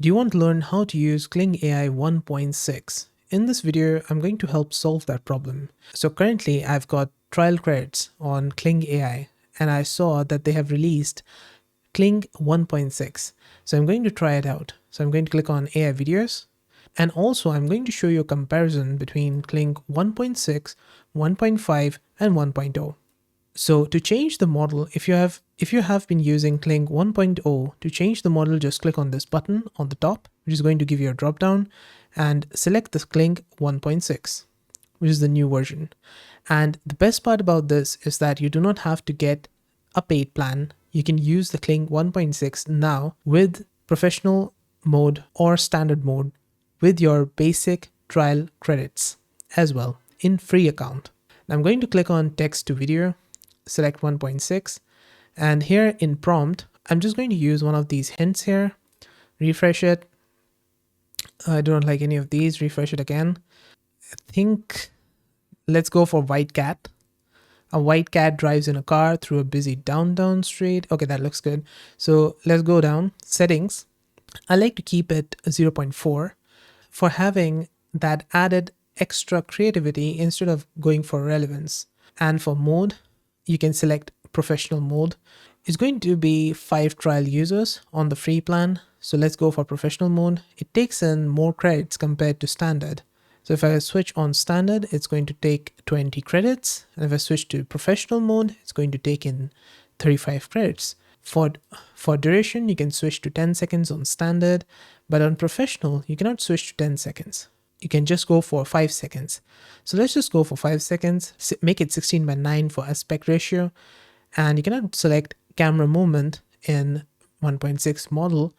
Do you want to learn how to use Kling AI 1.6? In this video, I'm going to help solve that problem. So currently I've got trial credits on Kling AI and I saw that they have released Kling 1.6. So I'm going to try it out. So I'm going to click on AI videos and also I'm going to show you a comparison between Kling 1.6, 1.5 and 1.0. So to change the model, if you have been using Kling 1.0, to change the model, just click on this button on the top, which is going to give you a drop down, and select the Kling 1.6, which is the new version. And the best part about this is that you do not have to get a paid plan. You can use the Kling 1.6 now with professional mode or standard mode with your basic trial credits as well in free account. Now I'm going to click on text to video, select 1.6, and here in prompt I'm just going to use one of these hints here, refresh it. I don't like any of these. Refresh it again. I think let's go for white cat. A white cat drives in a car through a busy downtown street. Okay, that looks good. So let's go down settings. I like to keep it 0.4 for having that added extra creativity instead of going for relevance. And for mode, you can select professional mode. It's going to be 5 trial users on the free plan. So let's go for professional mode. It takes in more credits compared to standard. So if I switch on standard, it's going to take 20 credits. And if I switch to professional mode, it's going to take in 35 credits. For duration, you can switch to 10 seconds on standard, but on professional, you cannot switch to 10 seconds. You can just go for 5 seconds. So let's just go for 5 seconds, make it 16:9 for aspect ratio. And you cannot select camera movement in 1.6 model.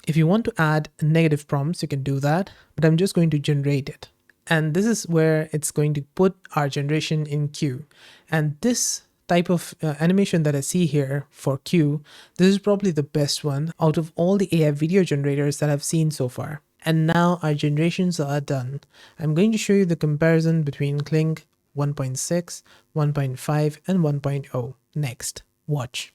If you want to add negative prompts, you can do that, but I'm just going to generate it. And this is where it's going to put our generation in queue. And this type of animation that I see here for queue, this is probably the best one out of all the AI video generators that I've seen so far. And now our generations are done. I'm going to show you the comparison between Kling 1.6, 1.5, and 1.0. Next, watch.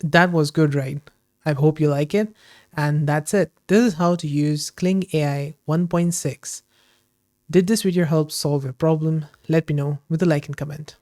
That was good, right? I hope you like it. And that's it. This is how to use Kling AI 1.6. Did this video help solve your problem? Let me know with a like and comment.